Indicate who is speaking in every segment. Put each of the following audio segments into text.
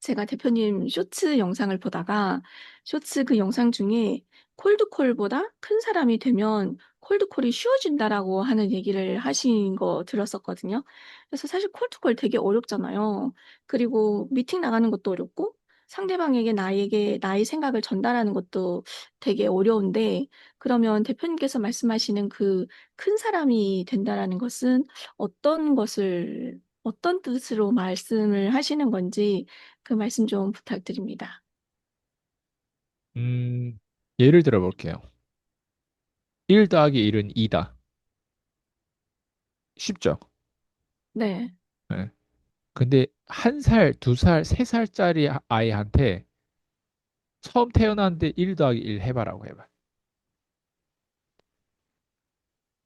Speaker 1: 제가 대표님 쇼츠 영상을 보다가 쇼츠 그 영상 중에 콜드콜보다 큰 사람이 되면 콜드콜이 쉬워진다라고 하는 얘기를 하신 거 들었었거든요. 그래서 사실 콜드콜 되게 어렵잖아요. 그리고 미팅 나가는 것도 어렵고 상대방에게 나에게 나의 생각을 전달하는 것도 되게 어려운데 그러면 대표님께서 말씀하시는 그 큰 사람이 된다라는 것은 어떤 뜻으로 말씀을 하시는 건지 그 말씀 좀 부탁드립니다.
Speaker 2: 음, 예를 들어 볼게요. 1 더하기 1은 2다. 쉽죠?
Speaker 1: 네.
Speaker 2: 네. 근데 1살, 2살, 3살짜리 아이한테 처음 태어났는데 1 더하기 1 해봐라고 해봐.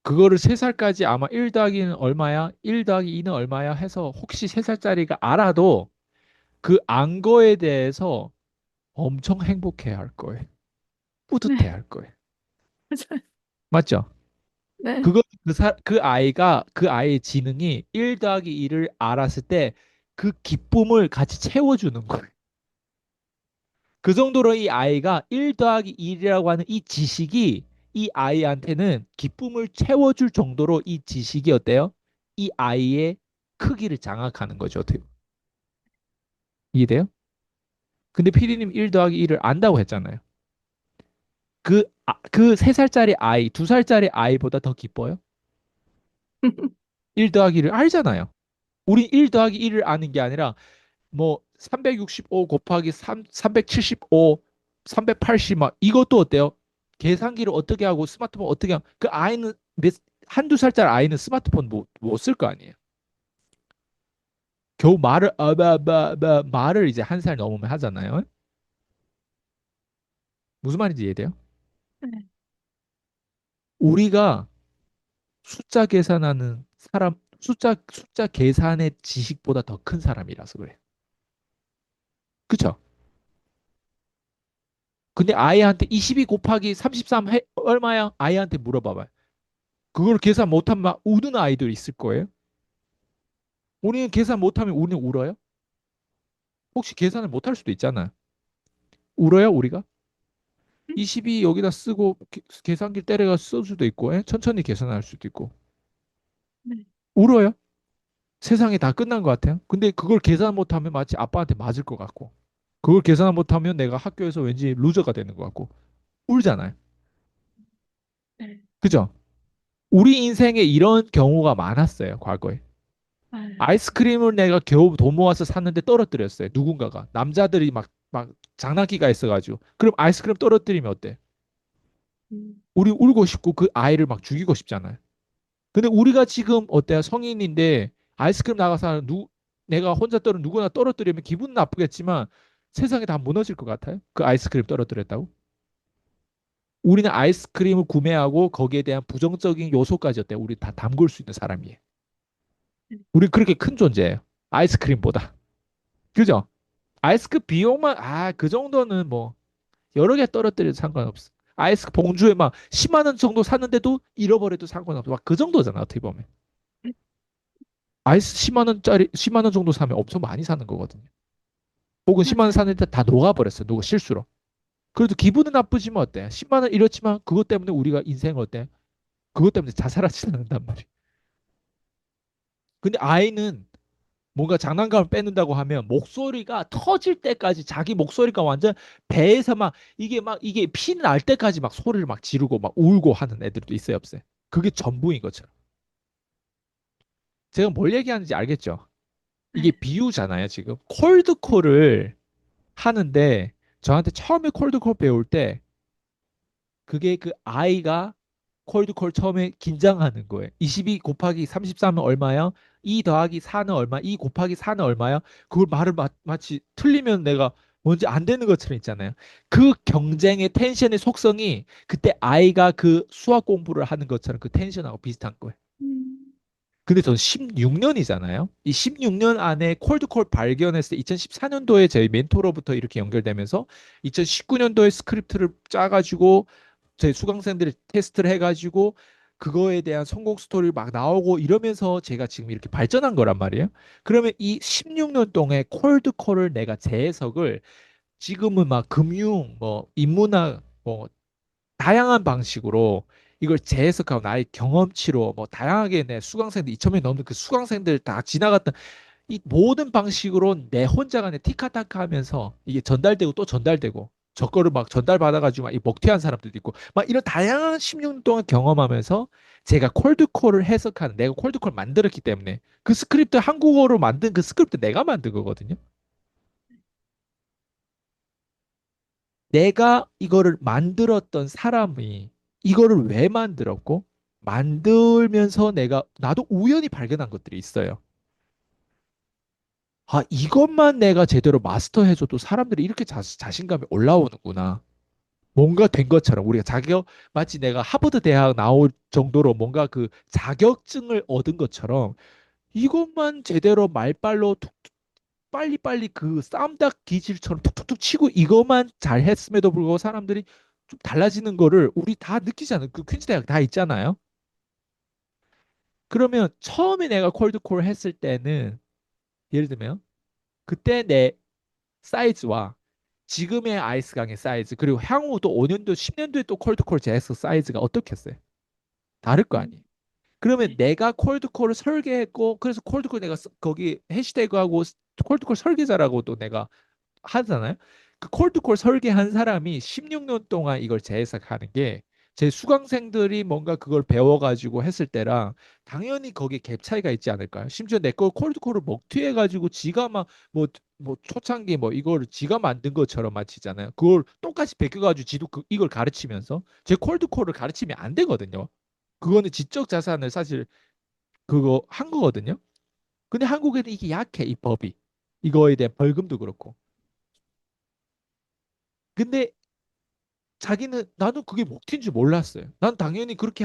Speaker 2: 그거를 3살까지 아마 1 더하기는 얼마야? 1 더하기 2는 얼마야? 해서 혹시 3살짜리가 알아도 그 안 거에 대해서 엄청 행복해 할 거예요. 뿌듯해
Speaker 1: 네.
Speaker 2: 할 거예요.
Speaker 1: 맞아요.
Speaker 2: 맞죠?
Speaker 1: 네.
Speaker 2: 그 아이가, 그 아이의 지능이 1 더하기 1을 알았을 때 그 기쁨을 같이 채워주는 거예요. 그 정도로 이 아이가 1 더하기 1이라고 하는 이 지식이 이 아이한테는 기쁨을 채워줄 정도로 이 지식이 어때요? 이 아이의 크기를 장악하는 거죠. 어떻게 이해돼요? 근데 피디님 1 더하기 1을 안다고 했잖아요. 그 3살짜리 아이, 2살짜리 아이보다 더 기뻐요? 1 더하기 1을 알잖아요. 우리 1 더하기 1을 아는 게 아니라 뭐 365 곱하기 3, 375, 380 막 이것도 어때요? 계산기를 어떻게 하고 스마트폰 어떻게 하고 그 아이는 한두 살짜리 아이는 스마트폰 못 쓸 거 아니에요. 겨우 말을 이제 1살 넘으면 하잖아요. 무슨 말인지 이해돼요?
Speaker 1: 네.
Speaker 2: 우리가 숫자 계산하는 사람 숫자 계산의 지식보다 더 큰 사람이라서 그래. 그쵸? 근데 아이한테 22 곱하기 33 얼마야? 아이한테 물어봐봐요. 그걸 계산 못하면 막 우는 아이들 있을 거예요. 우리는 계산 못하면 우리는 울어요? 혹시 계산을 못할 수도 있잖아요. 울어요, 우리가? 22 여기다 쓰고 계산기 때려가 쓸 수도 있고, 천천히 계산할 수도 있고.
Speaker 1: 네.
Speaker 2: 울어요? 세상이 다 끝난 것 같아요. 근데 그걸 계산 못하면 마치 아빠한테 맞을 것 같고, 그걸 계산 못하면 내가 학교에서 왠지 루저가 되는 것 같고, 울잖아요.
Speaker 1: 네.
Speaker 2: 그죠? 우리 인생에 이런 경우가 많았어요, 과거에.
Speaker 1: 아,
Speaker 2: 아이스크림을 내가 겨우 돈 모아서 샀는데 떨어뜨렸어요. 누군가가. 남자들이 막 장난기가 있어가지고. 그럼 아이스크림 떨어뜨리면 어때?
Speaker 1: 음,
Speaker 2: 우리 울고 싶고 그 아이를 막 죽이고 싶잖아요. 근데 우리가 지금 어때요? 성인인데 아이스크림 나가서 내가 혼자 누구나 떨어뜨리면 기분 나쁘겠지만 세상이 다 무너질 것 같아요. 그 아이스크림 떨어뜨렸다고. 우리는 아이스크림을 구매하고 거기에 대한 부정적인 요소까지 어때요? 우리 다 담글 수 있는 사람이에요.
Speaker 1: 네.
Speaker 2: 우리 그렇게 큰 존재예요. 아이스크림보다. 그죠? 아이스크림 비용만 그 정도는 뭐 여러 개 떨어뜨려도 상관없어. 아이스 봉주에 막 10만 원 정도 샀는데도 잃어버려도 상관없어. 막 그 정도잖아, 어떻게 보면. 아이스 10만 원짜리 10만 원 정도 사면 엄청 많이 사는 거거든요. 혹은 10만 원
Speaker 1: 맞아요.
Speaker 2: 샀는데 다 녹아버렸어. 누가 실수로. 그래도 기분은 나쁘지만 어때? 10만 원 잃었지만 그것 때문에 우리가 인생을 어때? 그것 때문에 자살하지 않는단 말이야. 근데 아이는 뭔가 장난감을 뺏는다고 하면 목소리가 터질 때까지 자기 목소리가 완전 배에서 막 이게 피 날 때까지 막 소리를 막 지르고 막 울고 하는 애들도 있어요, 없어요? 그게 전부인 것처럼. 제가 뭘 얘기하는지 알겠죠? 이게
Speaker 1: 네.
Speaker 2: 비유잖아요, 지금. 콜드콜을 하는데 저한테 처음에 콜드콜 배울 때 그게 그 아이가 콜드콜 처음에 긴장하는 거예요. 22 곱하기 33은 얼마야? 2 더하기 4는 얼마? 2 곱하기 4는 얼마야? 그걸 말을 마치 틀리면 내가 뭔지 안 되는 것처럼 있잖아요. 그 경쟁의 텐션의 속성이 그때 아이가 그 수학 공부를 하는 것처럼 그 텐션하고 비슷한 거예요.
Speaker 1: 음,
Speaker 2: 근데 전 16년이잖아요. 이 16년 안에 콜드콜 발견했을 때 2014년도에 저희 멘토로부터 이렇게 연결되면서 2019년도에 스크립트를 짜가지고 저희 수강생들이 테스트를 해가지고 그거에 대한 성공 스토리 막 나오고 이러면서 제가 지금 이렇게 발전한 거란 말이에요. 그러면 이 16년 동안 콜드콜을 내가 재해석을 지금은 막 금융, 뭐 인문학, 뭐 다양한 방식으로 이걸 재해석하고 나의 경험치로 뭐 다양하게 내 수강생들 2천명 넘는 그 수강생들 다 지나갔던 이 모든 방식으로 내 혼자가 내 티카타카 하면서 이게 전달되고 또 전달되고 저 거를 막 전달받아가지고 막 이 먹튀한 사람들도 있고 막 이런 다양한 16년 동안 경험하면서 제가 콜드콜을 해석하는 내가 콜드콜 만들었기 때문에 그 스크립트 한국어로 만든 그 스크립트 내가 만든 거거든요. 내가 이거를 만들었던 사람이 이거를 왜 만들었고 만들면서 내가 나도 우연히 발견한 것들이 있어요. 아, 이것만 내가 제대로 마스터해줘도 사람들이 이렇게 자신감이 올라오는구나. 뭔가 된 것처럼 우리가 자격 마치 내가 하버드 대학 나올 정도로 뭔가 그 자격증을 얻은 것처럼 이것만 제대로 말빨로 툭툭 빨리빨리 그 쌈닭 기질처럼 툭툭툭 치고 이것만 잘 했음에도 불구하고 사람들이 좀 달라지는 거를 우리 다 느끼잖아요. 그 퀸즈 대학 다 있잖아요. 그러면 처음에 내가 콜드콜 했을 때는 예를 들면 그때 내 사이즈와 지금의 아이스강의 사이즈 그리고 향후 또 5년도 10년도에 또 콜드콜 제스 사이즈가 어떻겠어요? 다를 거
Speaker 1: 음,
Speaker 2: 아니에요. 그러면
Speaker 1: 네.
Speaker 2: 내가 콜드콜을 설계했고 그래서 콜드콜 내가 거기 해시태그하고 콜드콜 설계자라고 또 내가 하잖아요. 그 콜드콜 설계한 사람이 16년 동안 이걸 재해석하는 게 제 수강생들이 뭔가 그걸 배워가지고 했을 때랑 당연히 거기에 갭 차이가 있지 않을까요? 심지어 내 거 콜드콜을 먹튀해가지고 지가 막 뭐 초창기 뭐 이거를 지가 만든 것처럼 마치잖아요. 그걸 똑같이 베껴가지고 지도 이걸 가르치면서 제 콜드콜을 가르치면 안 되거든요. 그거는 지적 자산을 사실 그거 한 거거든요. 근데 한국에는 이게 약해, 이 법이. 이거에 대한 벌금도 그렇고. 근데 자기는 나는 그게 먹튀인 줄 몰랐어요. 난 당연히 그렇게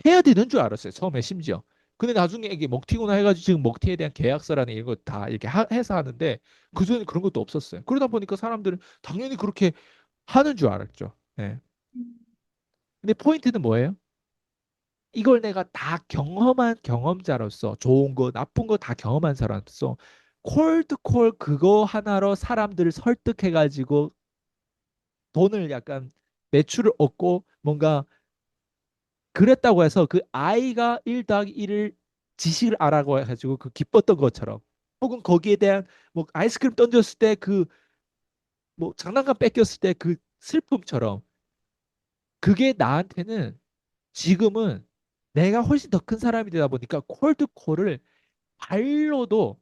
Speaker 2: 해야 되는 줄 알았어요. 처음에 심지어. 근데 나중에 이게 먹튀구나 해가지고 지금 먹튀에 대한 계약서라는 이런 거 다 이렇게 해서 하는데 그전에 그런 것도 없었어요. 그러다 보니까 사람들은 당연히 그렇게 하는 줄 알았죠. 예.
Speaker 1: 음,
Speaker 2: 근데 포인트는 뭐예요? 이걸 내가 다 경험한 경험자로서 좋은 거, 나쁜 거 다 경험한 사람으로서 콜드콜 그거 하나로 사람들을 설득해가지고 돈을 약간 매출을 얻고 뭔가 그랬다고 해서 그 아이가 1 더하기 1을 지식을 알아고 해가지고 그 기뻤던 것처럼 혹은 거기에 대한 뭐 아이스크림 던졌을 때 그 뭐 장난감 뺏겼을 때 그 슬픔처럼 그게 나한테는 지금은 내가 훨씬 더 큰 사람이 되다 보니까 콜드콜을 발로도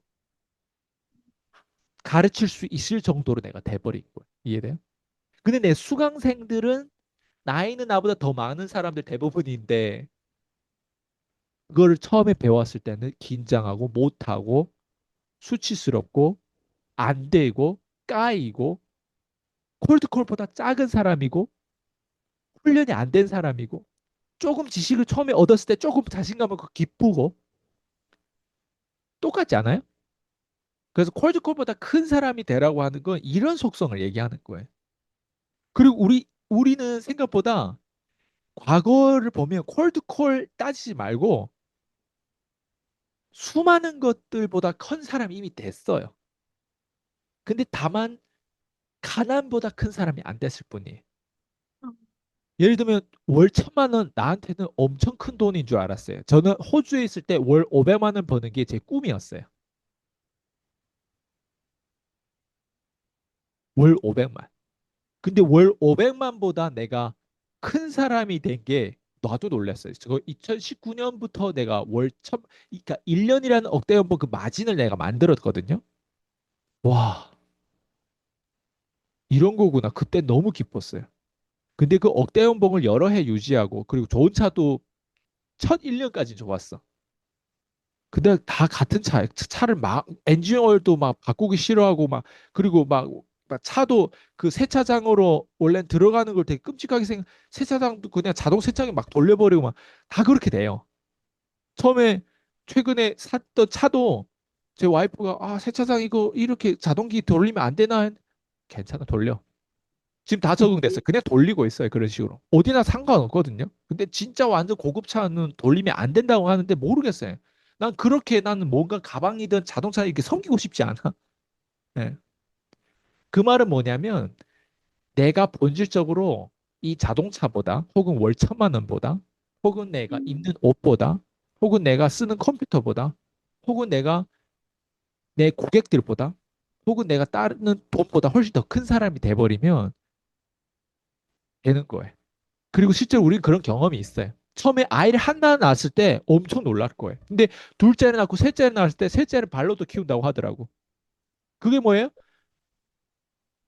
Speaker 2: 가르칠 수 있을 정도로 내가 돼버린 거야. 이해돼요? 근데 내 수강생들은 나이는 나보다 더 많은 사람들 대부분인데 그거를 처음에 배웠을 때는 긴장하고 못하고 수치스럽고 안 되고 까이고 콜드콜보다 작은 사람이고 훈련이 안 된 사람이고 조금 지식을 처음에 얻었을 때 조금 자신감을 기쁘고 똑같지 않아요? 그래서 콜드콜보다 큰 사람이 되라고 하는 건 이런 속성을 얘기하는 거예요. 그리고 우리는 생각보다 과거를 보면 콜드콜 따지지 말고 수많은 것들보다 큰 사람이 이미 됐어요. 근데 다만 가난보다 큰 사람이 안 됐을 뿐이에요.
Speaker 1: 어,
Speaker 2: 예를 들면 월 1,000만 원 나한테는 엄청 큰 돈인 줄 알았어요. 저는 호주에 있을 때 월 500만 원 버는 게 제 꿈이었어요. 월 500만. 근데 월 500만보다 내가 큰 사람이 된 게 나도 놀랐어요. 저 2019년부터 내가 월 천, 그러니까 1년이라는 억대 연봉 그 마진을 내가 만들었거든요. 와, 이런 거구나. 그때 너무 기뻤어요. 근데 그 억대 연봉을 여러 해 유지하고 그리고 좋은 차도 첫 1년까지 좋았어. 근데 다 같은 차, 차를 막 엔진 오일도 막 바꾸기 싫어하고 막 그리고 막 차도 그 세차장으로 원래 들어가는 걸 되게 끔찍하게 세차장도 그냥 자동 세차기 막 돌려버리고 막 다 그렇게 돼요. 처음에 최근에 샀던 차도 제 와이프가 아 세차장 이거 이렇게 자동기 돌리면 안 되나? 괜찮아 돌려. 지금 다 적응됐어요. 그냥 돌리고 있어요. 그런 식으로. 어디나 상관없거든요. 근데 진짜 완전 고급 차는 돌리면 안 된다고 하는데 모르겠어요. 난 그렇게 나는 뭔가 가방이든 자동차 이렇게 섬기고 싶지 않아. 예. 그 말은 뭐냐면 내가 본질적으로 이 자동차보다 혹은 월 1,000만 원보다 혹은 내가 입는 옷보다 혹은 내가 쓰는 컴퓨터보다 혹은 내가 내 고객들보다 혹은 내가 따르는 돈보다 훨씬 더 큰 사람이 돼버리면 되는 거예요. 그리고 실제로 우리는 그런 경험이 있어요. 처음에 아이를 하나 낳았을 때 엄청 놀랄 거예요. 근데 둘째를 낳고 셋째를 낳았을 때 셋째를 발로도 키운다고 하더라고. 그게 뭐예요?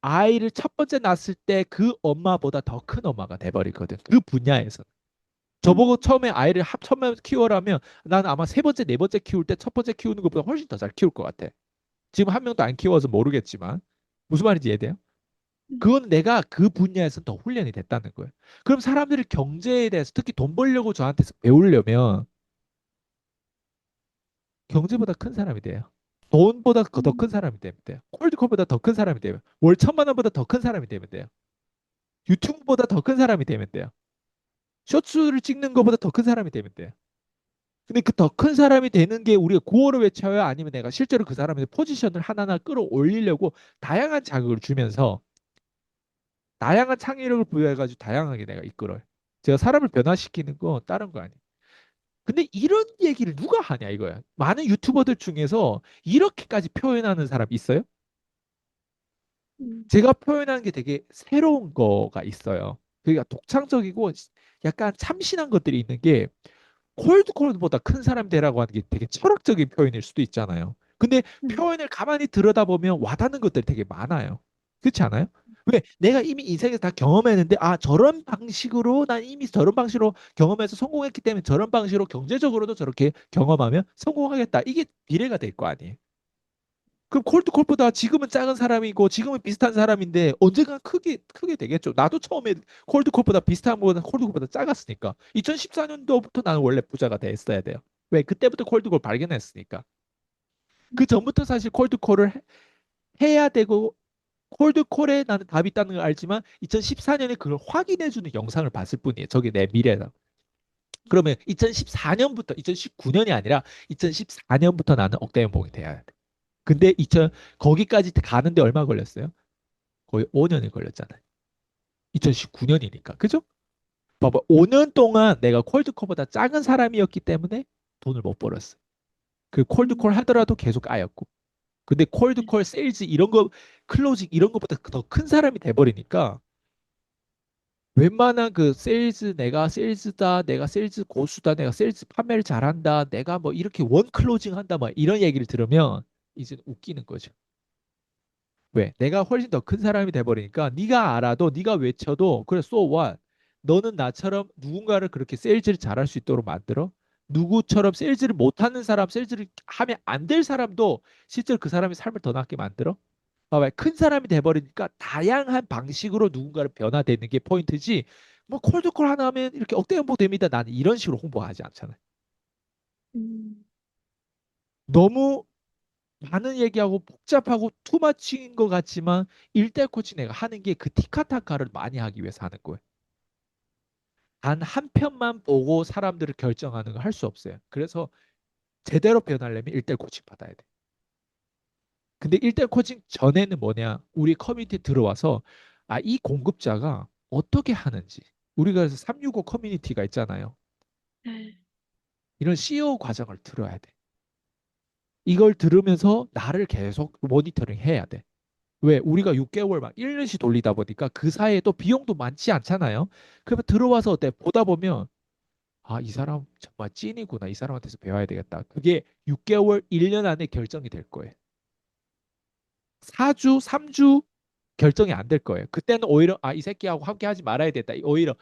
Speaker 2: 아이를 첫 번째 낳았을 때 그 엄마보다 더 큰 엄마가 돼버리거든. 그 분야에서. 저보고 처음에 아이를 처음에 키워라면 나는 아마 세 번째, 네 번째 키울 때 첫 번째 키우는 것보다 훨씬 더 잘 키울 것 같아. 지금 한 명도 안 키워서 모르겠지만 무슨 말인지 이해돼요? 그건 내가 그 분야에서 더 훈련이 됐다는 거예요. 그럼 사람들이 경제에 대해서 특히 돈 벌려고 저한테서 배우려면 경제보다 큰 사람이 돼요. 돈보다 더 큰 사람이 되면 돼요. 콜드컵보다 더 큰 사람이 되면 월 1,000만 원보다 더 큰 사람이 되면 돼요. 유튜브보다 더 큰 사람이 되면 돼요. 쇼츠를 찍는 것보다 더 큰 사람이 되면 돼요. 근데 그 더 큰 사람이 되는 게 우리가 구호를 외쳐야 아니면 내가 실제로 그 사람의 포지션을 하나하나 끌어올리려고 다양한 자극을 주면서 다양한 창의력을 부여해가지고 다양하게 내가 이끌어요. 제가 사람을 변화시키는 거 다른 거 아니에요. 근데 이런 얘기를 누가 하냐 이거야. 많은 유튜버들 중에서 이렇게까지 표현하는 사람 있어요? 제가 표현하는 게 되게 새로운 거가 있어요. 그러니까 독창적이고 약간 참신한 것들이 있는 게 콜드콜보다 큰 사람 되라고 하는 게 되게 철학적인 표현일 수도 있잖아요. 근데 표현을 가만히 들여다보면 와닿는 것들이 되게 많아요. 그렇지 않아요? 왜? 내가 이미 인생에서 다 경험했는데, 아, 저런 방식으로, 난 이미 저런 방식으로 경험해서 성공했기 때문에 저런 방식으로 경제적으로도 저렇게 경험하면 성공하겠다. 이게 비례가 될 거 아니에요. 그럼 콜드콜보다 지금은 작은 사람이고 지금은 비슷한 사람인데 언젠가 크게 되겠죠. 나도 처음에 콜드콜보다 비슷한 거보다 콜드콜보다 작았으니까. 2014년도부터 나는 원래 부자가 됐어야 돼요. 왜? 그때부터 콜드콜 발견했으니까. 그 전부터 사실 콜드콜을 해야 되고 콜드콜에 나는 답이 있다는 걸 알지만 2014년에 그걸 확인해주는 영상을 봤을 뿐이에요. 저게 내 미래다. 그러면 2014년부터 2019년이 아니라 2014년부터 나는 억대연봉이 돼야 돼. 근데 2000 거기까지 가는데 얼마 걸렸어요? 거의 5년이 걸렸잖아요. 2019년이니까. 그죠? 봐봐. 5년 동안 내가 콜드콜보다 작은 사람이었기 때문에 돈을 못 벌었어. 그 콜드콜 하더라도 계속 까였고. 근데 콜드콜, 세일즈 이런 거, 클로징 이런 것보다 더 큰 사람이 돼버리니까 웬만한 그 세일즈, 내가 세일즈다, 내가 세일즈 고수다, 내가 세일즈 판매를 잘한다, 내가 뭐 이렇게 원 클로징 한다, 막 이런 얘기를 들으면 이제 웃기는 거죠. 왜? 내가 훨씬 더 큰 사람이 돼버리니까 네가 알아도 네가 외쳐도 그래 so what? 너는 나처럼 누군가를 그렇게 세일즈를 잘할 수 있도록 만들어? 누구처럼 세일즈를 못하는 사람, 세일즈를 하면 안 될 사람도 실제로 그 사람의 삶을 더 낫게 만들어? 봐봐요. 큰 사람이 돼버리니까 다양한 방식으로 누군가를 변화되는 게 포인트지. 뭐 콜드콜 하나 하면 이렇게 억대 연봉 됩니다. 나는 이런 식으로 홍보하지 않잖아요. 너무 많은 얘기하고 복잡하고 투마치인 것 같지만 일대 코치 내가 하는 게 그 티카타카를 많이 하기 위해서 하는 거예요. 단 한 편만 보고 사람들을 결정하는 거 할 수 없어요. 그래서 제대로 변하려면 일대 코칭 받아야 돼. 근데 일대 코칭 전에는 뭐냐? 우리 커뮤니티 들어와서 아, 이 공급자가 어떻게 하는지 우리가 그래서 365 커뮤니티가 있잖아요. 이런 CEO 과정을 들어야 돼. 이걸 들으면서 나를 계속 모니터링 해야 돼. 왜? 우리가 6개월 막 1년씩 돌리다 보니까 그 사이에 또 비용도 많지 않잖아요. 그러면 들어와서 어때? 보다 보면 아, 이 사람 정말 찐이구나. 이 사람한테서 배워야 되겠다. 그게 6개월, 1년 안에 결정이 될 거예요. 4주, 3주 결정이 안 될 거예요. 그때는 오히려 아, 이 새끼하고 함께 하지 말아야 겠다. 오히려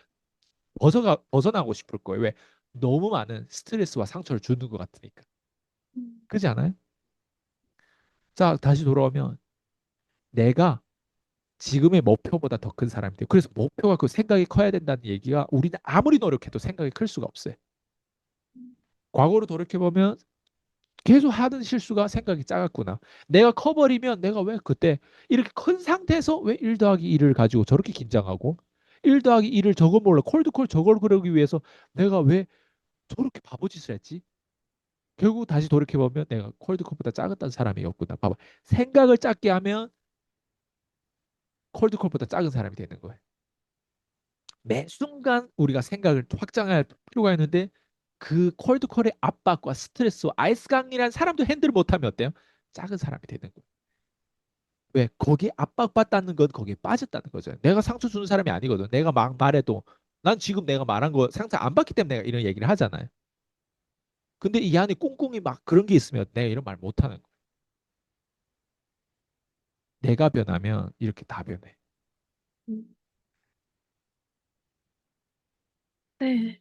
Speaker 2: 벗어나고 싶을 거예요. 왜? 너무 많은 스트레스와 상처를 주는 것 같으니까. 그렇지 않아요? 자, 다시 돌아오면 내가 지금의 목표보다 더 큰 사람이 돼요. 그래서 목표가 그 생각이 커야 된다는 얘기가 우리는 아무리 노력해도 생각이 클 수가 없어요. 과거로 돌이켜보면 계속 하는 실수가 생각이 작았구나. 내가 커버리면 내가 왜 그때 이렇게 큰 상태에서 왜 1 더하기 1을 가지고 저렇게 긴장하고 1 더하기 1을 저거 몰라 콜드콜 저걸 그러기 위해서 내가 왜 저렇게 바보짓을 했지? 결국 다시 돌이켜보면 내가 콜드콜보다 작았던 사람이었구나. 봐봐. 생각을 작게 하면 콜드콜보다 작은 사람이 되는 거예요. 매 순간 우리가 생각을 확장할 필요가 있는데 그 콜드콜의 압박과 스트레스와 아이스강이라는 사람도 핸들을 못하면 어때요? 작은 사람이 되는 거예요. 왜? 거기에 압박받다는 건 거기에 빠졌다는 거죠. 내가 상처 주는 사람이 아니거든. 내가 막 말해도 난 지금 내가 말한 거 상처 안 받기 때문에 내가 이런 얘기를 하잖아요. 근데 이 안에 꽁꽁이 막 그런 게 있으면 내가 이런 말 못하는 거예요. 내가 변하면 이렇게 다 변해.
Speaker 1: 음. 네.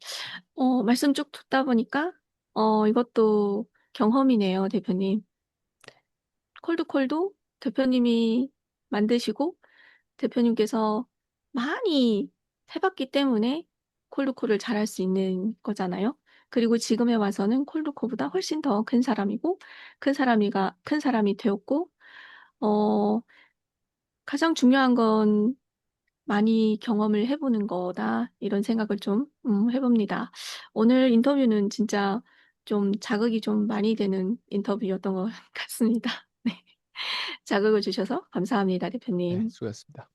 Speaker 1: 말씀 쭉 듣다 보니까, 이것도 경험이네요, 대표님. 콜드콜도 대표님이 만드시고, 대표님께서 많이 해봤기 때문에 콜드콜을 잘할 수 있는 거잖아요. 그리고 지금에 와서는 콜드콜보다 훨씬 더 큰 사람이 되었고, 어, 가장 중요한 건 많이 경험을 해보는 거다. 이런 생각을 좀, 해봅니다. 오늘 인터뷰는 진짜 좀 자극이 좀 많이 되는 인터뷰였던 것 같습니다. 네. 자극을 주셔서 감사합니다,
Speaker 2: 네,
Speaker 1: 대표님.
Speaker 2: 수고하셨습니다.